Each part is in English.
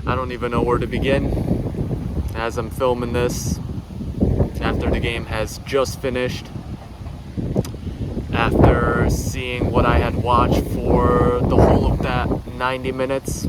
I don't even know where to begin as I'm filming this after the game has just finished. After seeing what I had watched for the whole of that 90 minutes, I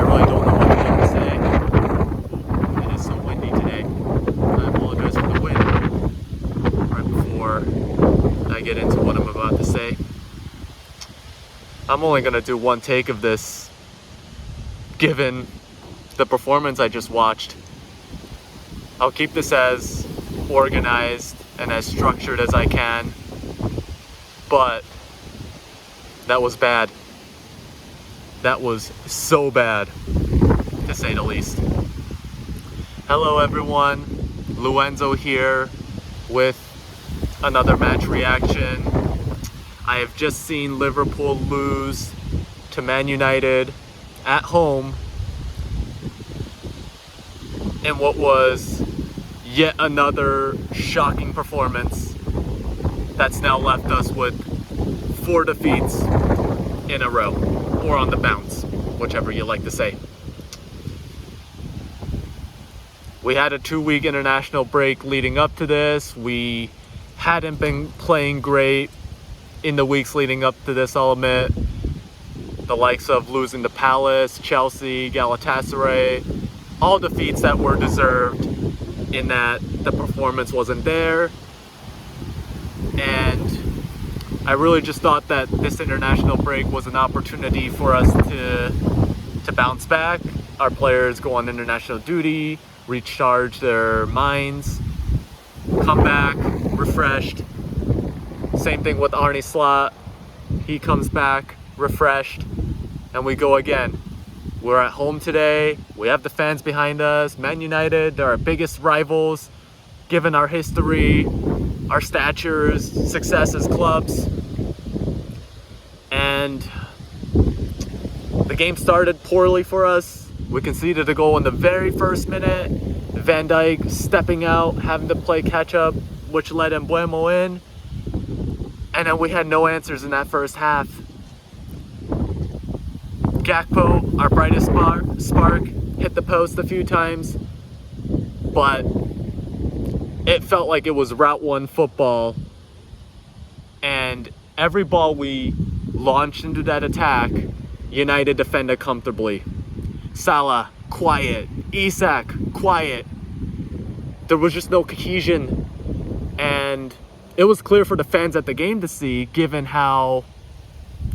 really don't know what to say. It is so windy today. I apologize for the wind right before I get into what I'm about to say. I'm only going to do one take of this, given the performance I just watched. I'll keep this as organized and as structured as I can, but that was bad. That was so bad, to say the least. Hello everyone, Luenzo here with another match reaction. I have just seen Liverpool lose to Man United at home in what was yet another shocking performance that's now left us with 4 defeats in a row, or on the bounce, whichever you like to say. We had a 2-week international break leading up to this. We hadn't been playing great in the weeks leading up to this, I'll admit. The likes of losing to Palace, Chelsea, Galatasaray, all defeats that were deserved in that the performance wasn't there. And I really just thought that this international break was an opportunity for us to bounce back. Our players go on international duty, recharge their minds, come back refreshed. Same thing with Arne Slot. He comes back refreshed, and we go again. We're at home today. We have the fans behind us. Man United, they're our biggest rivals, given our history, our statures, success as clubs. And the game started poorly for us. We conceded a goal in the very first minute. Van Dijk stepping out, having to play catch up, which led Mbuemo in. And then we had no answers in that first half. Gakpo, our brightest spark, hit the post a few times, but it felt like it was Route 1 football. And every ball we launched into that attack, United defended comfortably. Salah, quiet. Isak, quiet. There was just no cohesion. And it was clear for the fans at the game to see, given how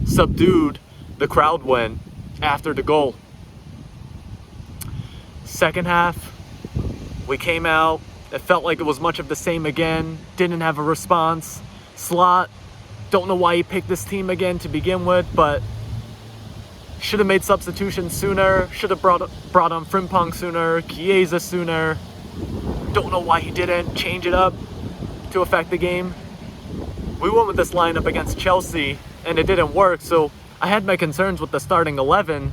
subdued the crowd went after the goal. Second half, we came out. It felt like it was much of the same again. Didn't have a response. Slot, don't know why he picked this team again to begin with, but should have made substitutions sooner. Should have brought on Frimpong sooner. Chiesa sooner. Don't know why he didn't change it up to affect the game. We went with this lineup against Chelsea, and it didn't work, so I had my concerns with the starting 11,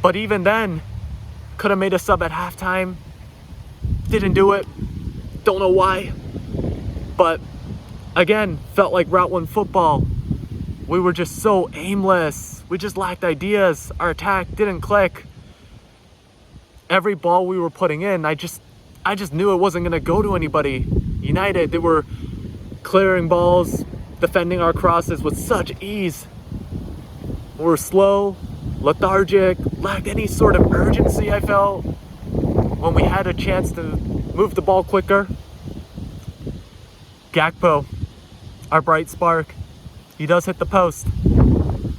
but even then, could have made a sub at halftime. Didn't do it. Don't know why. But again, felt like Route 1 football. We were just so aimless. We just lacked ideas. Our attack didn't click. Every ball we were putting in, I just knew it wasn't going to go to anybody. United, they were clearing balls, defending our crosses with such ease. We were slow, lethargic, lacked any sort of urgency, I felt, when we had a chance to move the ball quicker. Gakpo, our bright spark, he does hit the post.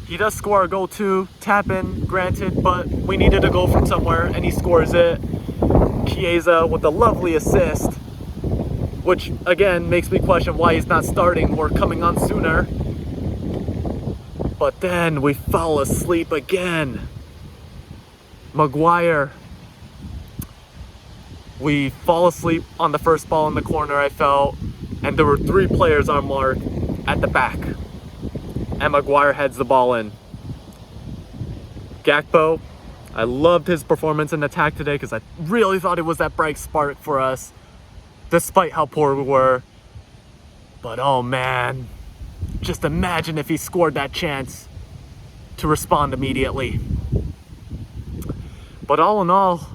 He does score a goal too, tap in, granted, but we needed a goal from somewhere, and he scores it. Chiesa with a lovely assist, which again makes me question why he's not starting or coming on sooner. But then we fell asleep again. Maguire. We fall asleep on the first ball in the corner, I felt, and there were 3 players on mark at the back. And Maguire heads the ball in. Gakpo, I loved his performance in attack today because I really thought it was that bright spark for us, despite how poor we were. But oh man, just imagine if he scored that chance to respond immediately. But all in all,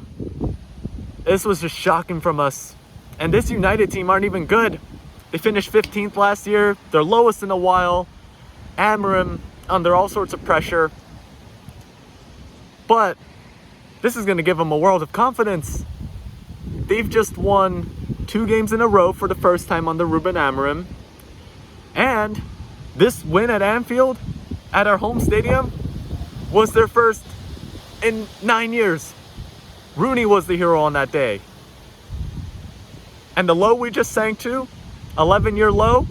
this was just shocking from us. And this United team aren't even good. They finished 15th last year. They're lowest in a while. Amorim under all sorts of pressure. But this is going to give them a world of confidence. They've just won 2 games in a row for the first time under Ruben Amorim. And this win at Anfield, at our home stadium, was their first in 9 years. Rooney was the hero on that day. And the low we just sank to, 11-year low,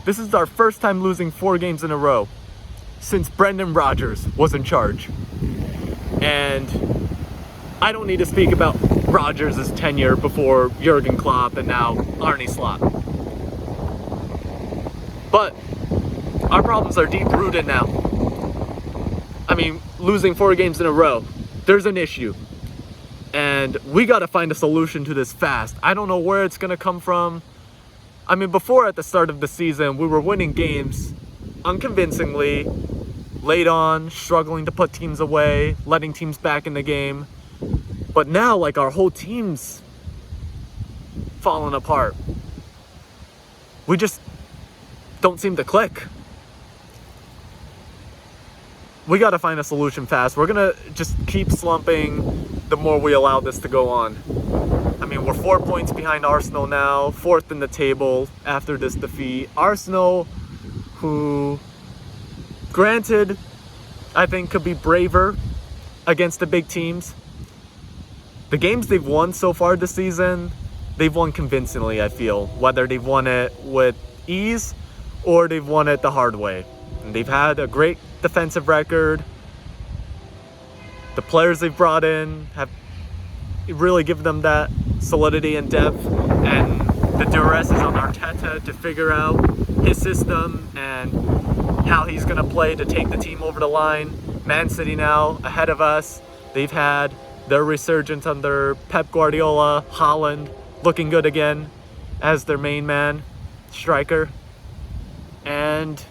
this is our first time losing 4 games in a row since Brendan Rodgers was in charge. And I don't need to speak about Rodgers' tenure before Jurgen Klopp and now Arne Slot. But our problems are deep-rooted now. I mean, losing 4 games in a row, there's an issue. And we got to find a solution to this fast. I don't know where it's going to come from. I mean, before at the start of the season, we were winning games unconvincingly, late on, struggling to put teams away, letting teams back in the game. But now, like, our whole team's falling apart. We just don't seem to click. We got to find a solution fast. We're going to just keep slumping the more we allow this to go on. I mean, we're 4 points behind Arsenal now, 4th in the table after this defeat. Arsenal, who, granted, I think could be braver against the big teams. The games they've won so far this season, they've won convincingly, I feel. Whether they've won it with ease or they've won it the hard way. And they've had a great defensive record. The players they've brought in have really given them that solidity and depth, and the duress is on Arteta to figure out his system and how he's going to play to take the team over the line. Man City now ahead of us. They've had their resurgence under Pep Guardiola. Haaland looking good again as their main man, striker. And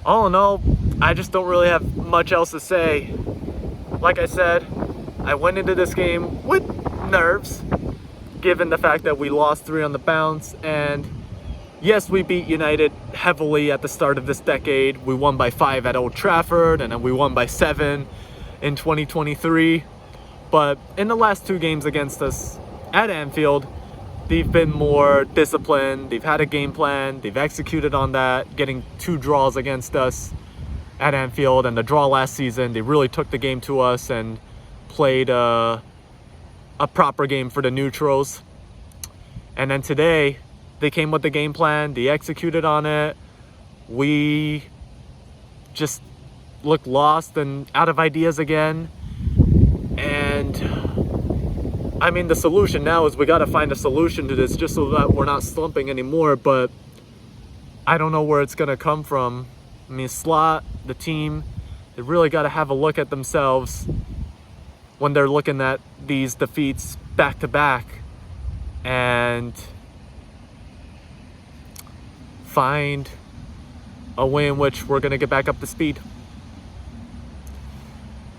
all in all, I just don't really have much else to say. Like I said, I went into this game with nerves, given the fact that we lost 3 on the bounce. And yes, we beat United heavily at the start of this decade. We won by 5 at Old Trafford, and then we won by 7 in 2023. But in the last 2 games against us at Anfield, they've been more disciplined. They've had a game plan. They've executed on that, getting 2 draws against us at Anfield. And the draw last season, they really took the game to us and played a proper game for the neutrals. And then today, they came with the game plan. They executed on it. We just looked lost and out of ideas again. And I mean, the solution now is we got to find a solution to this just so that we're not slumping anymore. But I don't know where it's going to come from. I mean, Slot, the team, they really got to have a look at themselves when they're looking at these defeats back to back and find a way in which we're going to get back up to speed.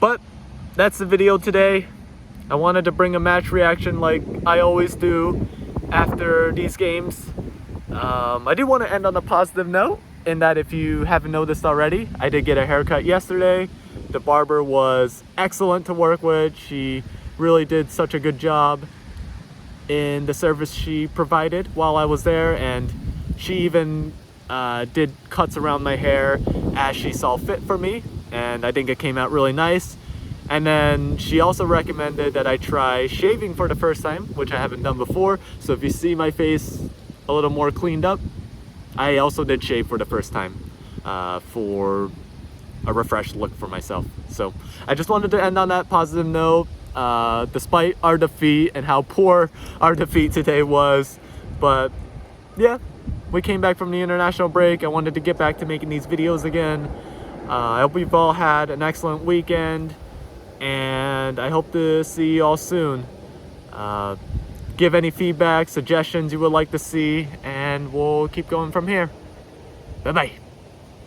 But that's the video today. I wanted to bring a match reaction like I always do after these games. I do want to end on a positive note, in that if you haven't noticed already, I did get a haircut yesterday. The barber was excellent to work with. She really did such a good job in the service she provided while I was there, and she even did cuts around my hair as she saw fit for me, and I think it came out really nice. And then she also recommended that I try shaving for the first time, which I haven't done before. So if you see my face a little more cleaned up, I also did shave for the first time for a refreshed look for myself. So I just wanted to end on that positive note, despite our defeat and how poor our defeat today was. But yeah, we came back from the international break. I wanted to get back to making these videos again. I hope you've all had an excellent weekend, and I hope to see you all soon. Give any feedback, suggestions you would like to see, and we'll keep going from here. Bye-bye.